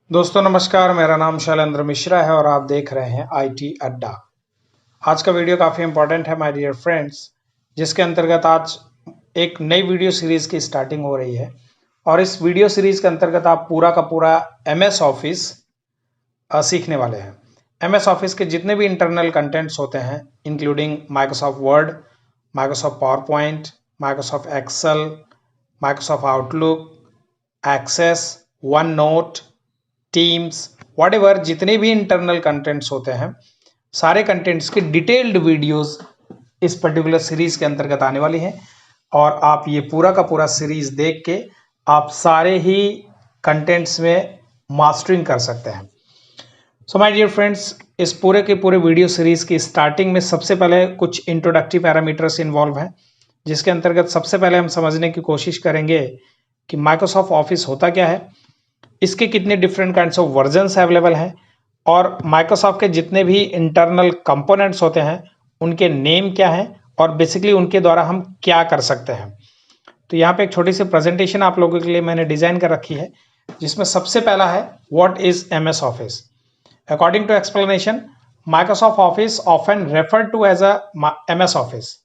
दोस्तों नमस्कार, मेरा नाम शैलेंद्र मिश्रा है और आप देख रहे हैं आईटी अड्डा। आज का वीडियो काफ़ी इंपॉर्टेंट है माय डियर फ्रेंड्स, जिसके अंतर्गत आज एक नई वीडियो सीरीज़ की स्टार्टिंग हो रही है। और इस वीडियो सीरीज़ के अंतर्गत आप पूरा का पूरा एमएस ऑफिस सीखने वाले हैं। एमएस ऑफिस के जितने भी इंटरनल कंटेंट्स होते हैं, including Microsoft Word, Microsoft PowerPoint, Microsoft Excel, Microsoft Outlook, Access, OneNote, Teams, whatever जितने भी इंटरनल कंटेंट्स होते हैं, सारे कंटेंट्स की डिटेल्ड वीडियोस इस पर्टिकुलर सीरीज के अंतर्गत आने वाली हैं। और आप ये पूरा का पूरा सीरीज देख के आप सारे ही कंटेंट्स में मास्टरिंग कर सकते हैं। सो माय डियर फ्रेंड्स, इस पूरे के पूरे वीडियो सीरीज की स्टार्टिंग में सबसे पहले कुछ इंट्रोडक्टरी पैरामीटर्स इन्वॉल्व हैं, जिसके अंतर्गत सबसे पहले हम समझने की कोशिश करेंगे कि माइक्रोसॉफ्ट ऑफिस होता क्या है, इसके कितने different kinds of versions available हैं, और माइक्रोसॉफ्ट के जितने भी इंटरनल कंपोनेंट्स होते हैं उनके नेम क्या हैं, और बेसिकली उनके द्वारा हम क्या कर सकते हैं। तो यहाँ पे एक छोटी सी प्रेजेंटेशन आप लोगों के लिए मैंने डिजाइन कर रखी है, जिसमें सबसे पहला है what is MS Office. According to explanation, Microsoft Office often referred to as a MS Office.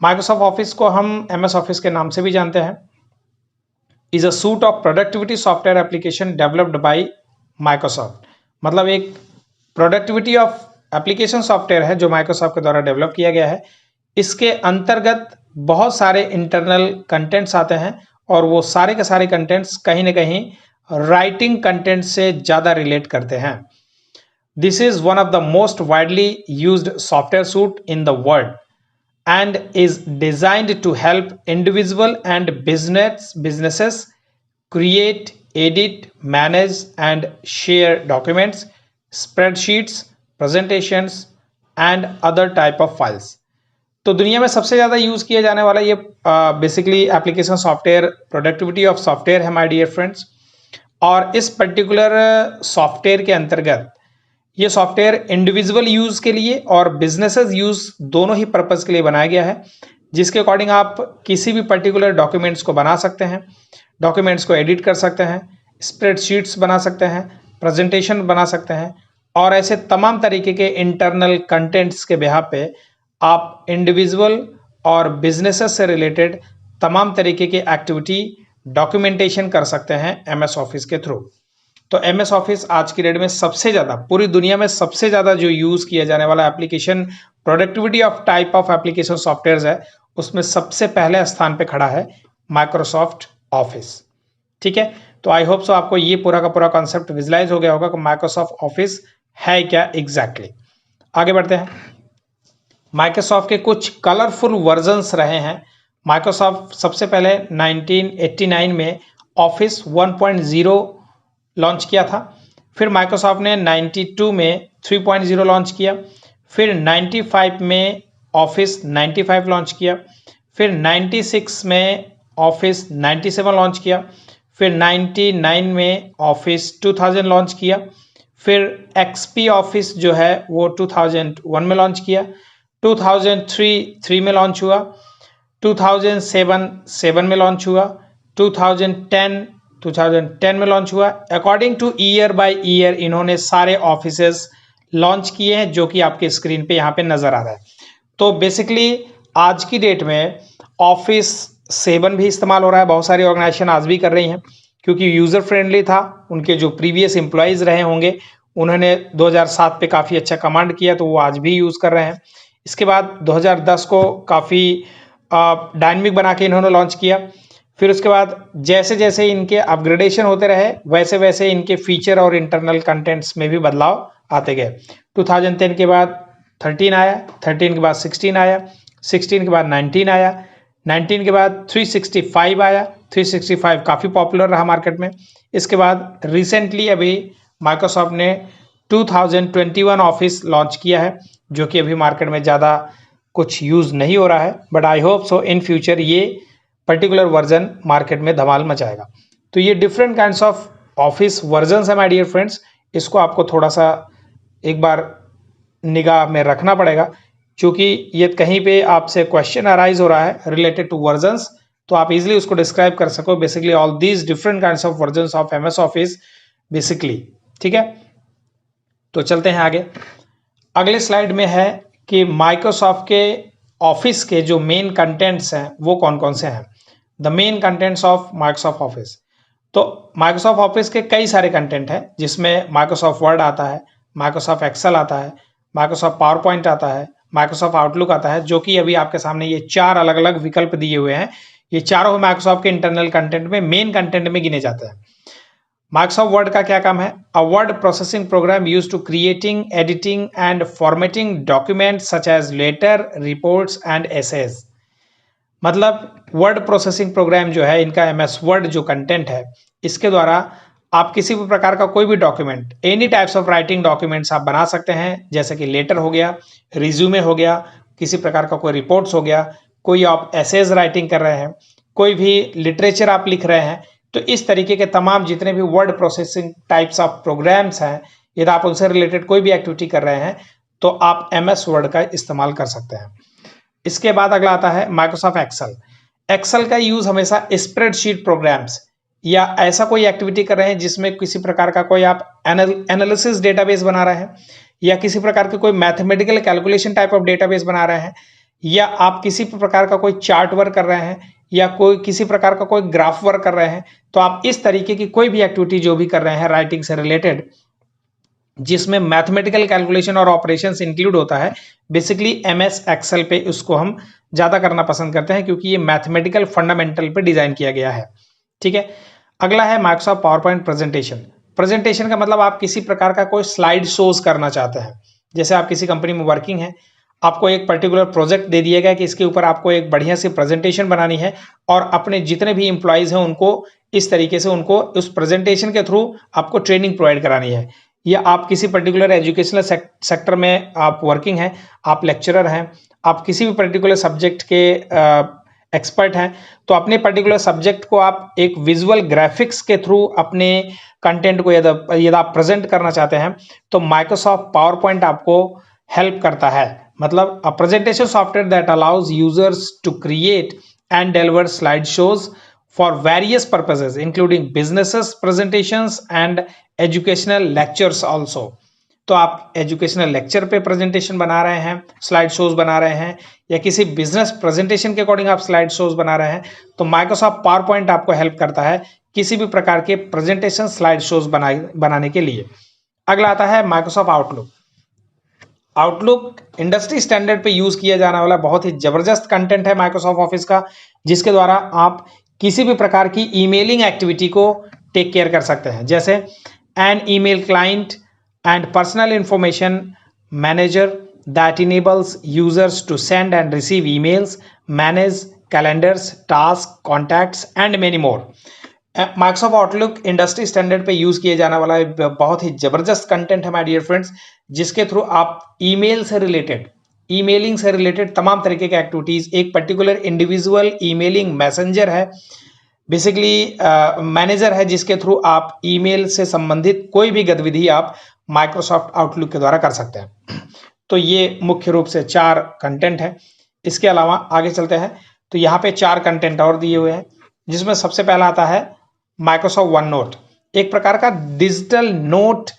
Microsoft Office को हम एमएस ऑफिस के नाम से भी जानते हैं। Is a suit of productivity software application developed by Microsoft. मतलब एक प्रोडक्टिविटी ऑफ एप्लीकेशन सॉफ्टवेयर है जो माइक्रोसॉफ्ट के द्वारा डेवलप किया गया है। इसके अंतर्गत बहुत सारे इंटरनल कंटेंट्स आते हैं, और वो सारे के सारे कंटेंट्स कहीं ना कहीं राइटिंग कंटेंट से ज़्यादा रिलेट करते हैं। This is one of the most widely used software suit in the world and is designed to help individual and businesses create, edit, manage and share documents, spreadsheets, presentations and other type of files। तो दुनिया में सबसे ज़्यादा use किया जाने वाला ये basically application software, productivity of software है माय डियर फ्रेंड्स। और इस पर्टिकुलर सॉफ्टवेयर के अंतर्गत ये सॉफ्टवेयर इंडिविजुअल यूज के लिए और बिजनेसेस यूज दोनों ही पर्पज के लिए बनाया गया है, जिसके अकॉर्डिंग आप किसी भी पर्टिकुलर डॉक्यूमेंट्स को बना सकते हैं, डॉक्यूमेंट्स को एडिट कर सकते हैं, स्प्रेडशीट्स बना सकते हैं, प्रेजेंटेशन बना सकते हैं, और ऐसे तमाम तरीके के इंटरनल कंटेंट्स के बिहाफ पे आप इंडिविजुअल और बिजनेसेस से रिलेटेड तमाम तरीके की एक्टिविटी डॉक्यूमेंटेशन कर सकते हैं एमएस ऑफिस के थ्रू। तो एमएस ऑफिस आज की डेट में सबसे ज़्यादा, पूरी दुनिया में सबसे ज़्यादा जो यूज़ किया जाने वाला application productivity of type of application software है, उसमें सबसे पहले स्थान पे खड़ा है माइक्रोसॉफ्ट ऑफिस। ठीक है, तो आई होप सो आपको ये पूरा का पूरा कॉन्सेप्ट विजुलाइज हो गया होगा कि माइक्रोसॉफ्ट ऑफिस है क्या एग्जैक्टली। आगे बढ़ते हैं। माइक्रोसॉफ्ट के कुछ कलरफुल वर्जन्स रहे हैं। माइक्रोसॉफ्ट सबसे पहले 1989 में ऑफिस 1.0 लॉन्च किया था। फिर माइक्रोसॉफ्ट ने 92 में 3.0 लॉन्च किया। फिर 95 में ऑफिस 95 लॉन्च किया। फिर 96 में ऑफिस 97 लॉन्च किया। फिर 99 में ऑफिस 2000 लॉन्च किया। फिर एक्सपी ऑफिस जो है वो 2001 में लॉन्च किया। 2003 में लॉन्च हुआ। 2007 में लॉन्च हुआ। 2010 में लॉन्च हुआ। According two year by year इन्होंने सारे ऑफिसेस लॉन्च किए हैं, जो कि आपके स्क्रीन पे यहाँ पे नजर आ रहा है। तो बेसिकली आज की डेट में ऑफिस 7 भी इस्तेमाल हो रहा है, बहुत सारी ऑर्गेनाइजेशन आज भी कर रही हैं, क्योंकि यूजर फ्रेंडली था। उनके जो प्रीवियस एम्प्लॉयज रहे होंगे उन्होंने 2007 पे काफ़ी अच्छा कमांड किया, तो वो आज भी यूज़ कर रहे हैं। इसके बाद 2010 को काफ़ी डायनेमिक बना के इन्होंने लॉन्च किया। फिर उसके बाद जैसे जैसे इनके अपग्रेडेशन होते रहे, वैसे वैसे इनके फीचर और इंटरनल कंटेंट्स में भी बदलाव आते गए। 2010 के बाद 13 आया, 13 के बाद 16 आया, 16 के बाद 19 आया, 19 के बाद 365 आया। 365 काफ़ी पॉपुलर रहा मार्केट में। इसके बाद रिसेंटली अभी माइक्रोसॉफ्ट ने 2021 ऑफिस लॉन्च किया है, जो कि अभी मार्केट में ज़्यादा कुछ यूज़ नहीं हो रहा है, but I hope so in future ये पर्टिकुलर वर्जन मार्केट में धमाल मचाएगा। तो ये different kinds of office version है माय डियर फ्रेंड्स। इसको आपको थोड़ा सा एक बार निगाह में रखना पड़ेगा, क्योंकि ये कहीं पे आपसे क्वेश्चन अराइज हो रहा है रिलेटेड टू वर्जन्स, तो आप इजीली उसको डिस्क्राइब कर सको। Basically all these different kinds of versions of MS office basically. ठीक है, तो चलते हैं आगे। अगले स्लाइड में है कि माइक्रोसॉफ्ट के ऑफिस के जो मेन कंटेंट्स हैं वो कौन कौन से हैं। The main contents of Microsoft office. तो माइक्रोसॉफ्ट ऑफिस के कई सारे कंटेंट हैं, जिसमें माइक्रोसॉफ्ट वर्ड आता है, माइक्रोसॉफ्ट एक्सेल आता है, माइक्रोसॉफ्ट पावर पॉइंट आता है, माइक्रोसॉफ्ट आउटलुक आता है, जो कि अभी आपके सामने ये 4 अलग अलग विकल्प दिए हुए हैं। ये चारों माइक्रोसॉफ्ट के इंटरनल कंटेंट में, मेन कंटेंट में गिने जाते हैं। माइक्रोसॉफ्ट वर्ड का क्या काम है? A word processing program use to creating, editing and formatting document such as letter, reports and essays. मतलब वर्ड प्रोसेसिंग प्रोग्राम जो है इनका, एमएस वर्ड जो कंटेंट है, इसके द्वारा आप किसी भी प्रकार का कोई भी document, any types of writing documents आप बना सकते हैं, जैसे कि लेटर हो गया, रिज्यूमे हो गया, किसी प्रकार का कोई रिपोर्ट्स हो गया, कोई आप एसेज राइटिंग कर रहे हैं, कोई भी लिटरेचर आप लिख रहे हैं। तो इस तरीके के तमाम जितने भी word processing types of programs हैं, यदि आप उनसे रिलेटेड कोई भी एक्टिविटी कर रहे हैं तो आप एमएस वर्ड का इस्तेमाल कर सकते हैं। इसके बाद अगला आता है माइक्रोसॉफ्ट एक्सेल। एक्सेल का यूज हमेशा स्प्रेडशीट प्रोग्राम्स या ऐसा कोई एक्टिविटी कर रहे हैं जिसमें किसी प्रकार का कोई आप एनालिसिस डेटाबेस बना रहे हैं, या किसी प्रकार के कोई mathematical calculation type of database बना रहे हैं, या आप किसी प्रकार का कोई चार्ट वर्क कर रहे हैं, या कोई किसी प्रकार का कोई ग्राफ वर्क कर रहे हैं। तो आप इस तरीके की कोई भी एक्टिविटी जो भी कर रहे हैं राइटिंग से रिलेटेड, जिसमें मैथमेटिकल कैलकुलेशन और ऑपरेशंस इंक्लूड होता है, बेसिकली एमएस एक्सेल पे उसको हम ज्यादा करना पसंद करते हैं, क्योंकि ये मैथमेटिकल फंडामेंटल पे डिजाइन किया गया है। ठीक है, अगला है Microsoft power point presentation. Presentation का मतलब आप किसी प्रकार का कोई स्लाइड शोज करना चाहते हैं। जैसे आप किसी कंपनी में वर्किंग है, आपको एक पर्टिकुलर प्रोजेक्ट दे दिया गया कि इसके ऊपर आपको एक बढ़िया सी प्रेजेंटेशन बनानी है, और अपने जितने भी इंप्लॉइज हैं उनको इस तरीके से उनको उस प्रेजेंटेशन के थ्रू आपको ट्रेनिंग प्रोवाइड करानी है। या आप किसी पर्टिकुलर एजुकेशनल सेक्टर में आप वर्किंग हैं, आप लेक्चरर हैं, आप किसी भी पर्टिकुलर सब्जेक्ट के एक्सपर्ट हैं, तो अपने पर्टिकुलर सब्जेक्ट को आप एक विजुअल ग्राफिक्स के थ्रू अपने कंटेंट को यदि आप प्रेजेंट करना चाहते हैं, तो माइक्रोसॉफ्ट पावर पॉइंट आपको हेल्प करता है। मतलब a presentation software that allows users to create and deliver slide shows for various purposes including businesses presentations and educational lectures also. तो आप एजुकेशनल लेक्चर पे प्रेजेंटेशन बना रहे हैं, स्लाइड शोज बना रहे हैं, या किसी बिजनेस प्रेजेंटेशन के अकॉर्डिंग आप स्लाइड शोज बना रहे हैं, तो माइक्रोसॉफ्ट पावर पॉइंट आपको हेल्प करता है किसी भी प्रकार के प्रेजेंटेशन स्लाइड शोज बनाने के लिए। अगला आता है Microsoft outlook. Outlook industry standard पे यूज किया जाने वाला बहुत ही जबरदस्त कंटेंट है माइक्रोसॉफ्ट ऑफिस का, जिसके द्वारा आप किसी भी प्रकार की ईमेलिंग एक्टिविटी को टेक केयर कर सकते हैं। जैसे an email client and personal information manager that enables users to send and receive emails, manage calendars, tasks, contacts and many more. Microsoft outlook industry standard पे यूज किए जाने वाला बहुत ही जबरदस्त कंटेंट है माय डियर फ्रेंड्स, जिसके through आप email से रिलेटेड, ईमेलिंग से रिलेटेड तमाम तरीके के एक्टिविटीज, एक पर्टिकुलर इंडिविजुअल ईमेलिंग मैसेंजर है, बेसिकली मैनेजर है, जिसके थ्रू आप ईमेल से संबंधित कोई भी गतिविधि आप माइक्रोसॉफ्ट आउटलुक के द्वारा कर सकते हैं। तो ये मुख्य रूप से 4 कंटेंट है। इसके अलावा आगे चलते हैं, तो यहाँ पे 4 कंटेंट और दिए हुए हैं, जिसमें सबसे पहला आता है माइक्रोसॉफ्ट वन नोट। एक प्रकार का डिजिटल नोट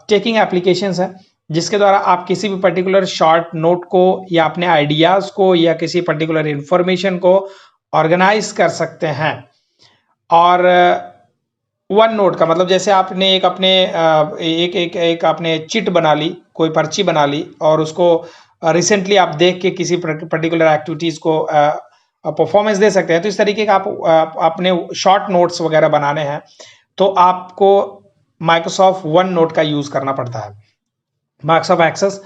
टेकिंग एप्लीकेशन है, जिसके द्वारा आप किसी भी पर्टिकुलर शॉर्ट नोट को या अपने आइडियाज को या किसी पर्टिकुलर इंफॉर्मेशन को ऑर्गेनाइज कर सकते हैं। और वन नोट का मतलब जैसे आपने एक अपने एक आपने चिट बना ली, कोई पर्ची बना ली, और उसको रिसेंटली आप देख के किसी पर्टिकुलर एक्टिविटीज को परफॉर्मेंस दे सकते हैं। तो इस तरीके का आप अपने शॉर्ट नोट्स वगैरह बनाने हैं, तो आपको माइक्रोसॉफ्ट वन नोट का यूज करना पड़ता है। माइक्रोसॉफ्ट एक्सेस,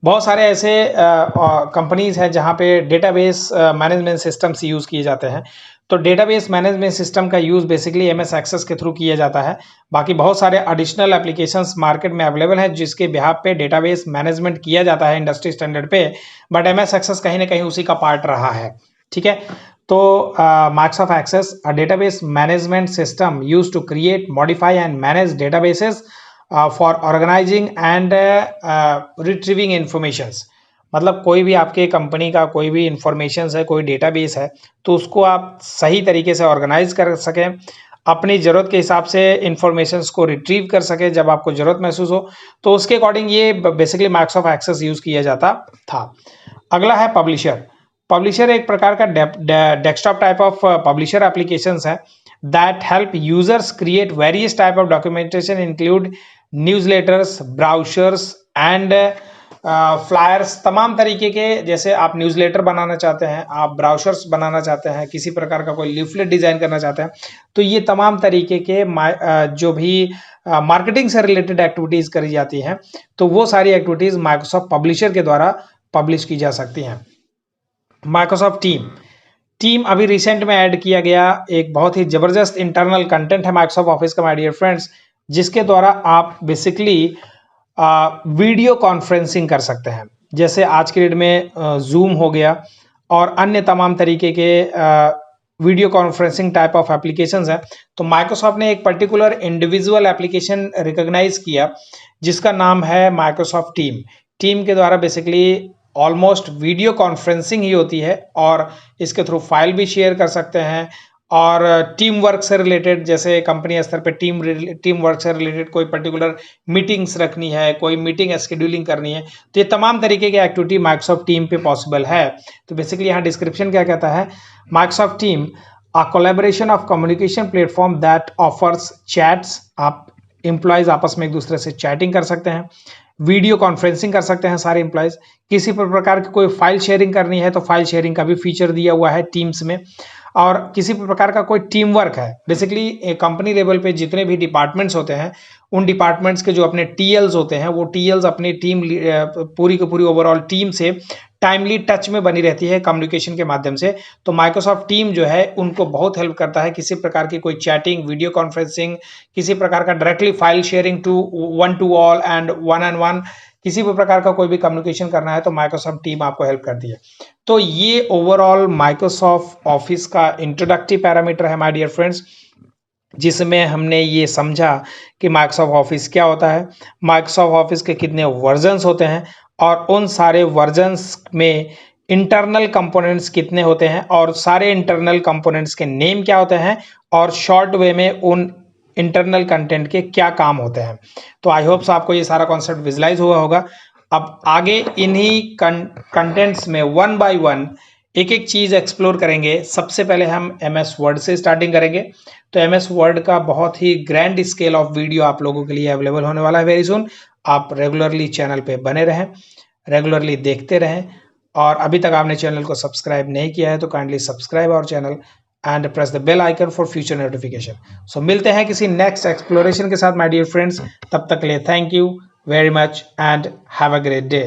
बहुत सारे ऐसे कंपनीज हैं जहां पे डेटाबेस मैनेजमेंट सिस्टम्स यूज किए जाते हैं। तो डेटाबेस मैनेजमेंट सिस्टम का यूज बेसिकली एमएस एक्सेस के थ्रू किया जाता है। बाकी बहुत सारे एडिशनल एप्लीकेशंस मार्केट में अवेलेबल हैं जिसके बिहाफ पे डेटाबेस मैनेजमेंट किया जाता है इंडस्ट्री स्टैंडर्ड पे, बट एमएस एक्सेस कहीं ना कहीं उसी का पार्ट रहा है। ठीक है, तो Microsoft Access a database management system use to create, modify and manage databases for organizing and retrieving informations. मतलब कोई भी आपके कंपनी का कोई भी इंफॉर्मेशन है, कोई डेटाबेस है, तो उसको आप सही तरीके से ऑर्गेनाइज कर सकें, अपनी ज़रूरत के हिसाब से इंफॉर्मेशंस को रिट्रीव कर सके जब आपको ज़रूरत महसूस हो, तो उसके अकॉर्डिंग ये बेसिकली माइक्रोसॉफ्ट एक्सेस यूज़ किया जाता था। अगला है पब्लिशर। पब्लिशर एक प्रकार का desktop type of publisher applications है that help users create various type of documentation include newsletters, brochures and flyers. तमाम तरीके के, जैसे आप न्यूज़लेटर बनाना चाहते हैं, आप ब्राउशर्स बनाना चाहते हैं, किसी प्रकार का कोई लीफलेट डिजाइन करना चाहते हैं, तो ये तमाम तरीके के जो भी मार्केटिंग से रिलेटेड एक्टिविटीज करी जाती हैं, तो वो सारी एक्टिविटीज माइक्रोसॉफ्ट पब्लिशर के द्वारा पब्लिश की जा सकती हैं। माइक्रोसॉफ्ट टीम अभी रिसेंट में ऐड किया गया एक बहुत ही जबरदस्त इंटरनल कंटेंट है माइक्रोसॉफ्ट ऑफिस का, माय डियर फ्रेंड्स, जिसके द्वारा आप बेसिकली वीडियो कॉन्फ्रेंसिंग कर सकते हैं। जैसे आज की डेट में जूम हो गया और अन्य तमाम तरीके के video conferencing type of applications है। तो माइक्रोसॉफ्ट ने एक पर्टिकुलर इंडिविजुअल एप्लीकेशन रिकॉग्नाइज किया जिसका नाम है माइक्रोसॉफ्ट टीम के द्वारा बेसिकली ऑलमोस्ट वीडियो कॉन्फ्रेंसिंग ही होती है और इसके थ्रू फाइल भी शेयर कर सकते हैं। और टीम वर्क से रिलेटेड, जैसे कंपनी स्तर पे टीम वर्क से रिलेटेड कोई पर्टिकुलर मीटिंग्स रखनी है, कोई मीटिंग शेड्यूलिंग करनी है, तो ये तमाम तरीके की एक्टिविटी माइक्रोसॉफ्ट टीम पे पॉसिबल है। तो बेसिकली यहाँ डिस्क्रिप्शन क्या कहता है, Microsoft team a collaboration of communication platform that offers chats. आप एम्प्लॉयज आपस में एक दूसरे से चैटिंग कर सकते हैं, वीडियो कॉन्फ्रेंसिंग कर सकते हैं सारे एम्प्लॉयज, किसी प्रकार की कोई फाइल शेयरिंग करनी है तो फाइल शेयरिंग का भी फीचर दिया हुआ है टीम्स में, और किसी प्रकार का कोई टीम वर्क है, बेसिकली कंपनी लेवल पे जितने भी डिपार्टमेंट्स होते हैं उन डिपार्टमेंट्स के जो अपने टीएल्स होते हैं, वो टीएल्स अपनी टीम पूरी की पूरी ओवरऑल टीम से टाइमली टच में बनी रहती है कम्युनिकेशन के माध्यम से। तो माइक्रोसॉफ्ट टीम जो है उनको बहुत हेल्प करता है किसी प्रकार की कोई चैटिंग, वीडियो कॉन्फ्रेंसिंग, किसी प्रकार का directly file sharing to all and one and one, किसी भी प्रकार का कोई भी कम्युनिकेशन करना है तो माइक्रोसॉफ्ट टीम आपको हेल्प करती है। तो ये ओवरऑल माइक्रोसॉफ्ट ऑफिस का इंट्रोडक्टिव पैरामीटर है माय डियर फ्रेंड्स, जिसमें हमने ये समझा कि माइक्रोसॉफ्ट ऑफिस क्या होता है, माइक्रोसॉफ्ट ऑफिस के कितने वर्जन्स होते हैं और उन सारे वर्जन्स में इंटरनल कंपोनेंट्स कितने होते हैं और सारे इंटरनल कंपोनेंट्स के नेम क्या होते हैं और शॉर्ट वे में उन इंटरनल कंटेंट के क्या काम होते हैं। तो आई होप्स आपको ये सारा कॉन्सेप्ट विजुलाइज हुआ होगा। अब आगे इन्हीं कंटेंट्स में वन बाय वन एक एक चीज एक्सप्लोर करेंगे। सबसे पहले हम एमएस वर्ड से स्टार्टिंग करेंगे। तो एमएस वर्ड का बहुत ही ग्रैंड स्केल ऑफ वीडियो आप लोगों के लिए अवेलेबल होने वाला है वेरी सुन। आप रेगुलरली चैनल पे बने रहें, रेगुलरली देखते रहें, और अभी तक आपने चैनल को सब्सक्राइब नहीं किया है तो kindly subscribe our channel and press the bell icon for future notification. So मिलते हैं किसी नेक्स्ट एक्सप्लोरेशन के साथ माय डियर फ्रेंड्स। तब तक के लिए thank you very much and have a great day.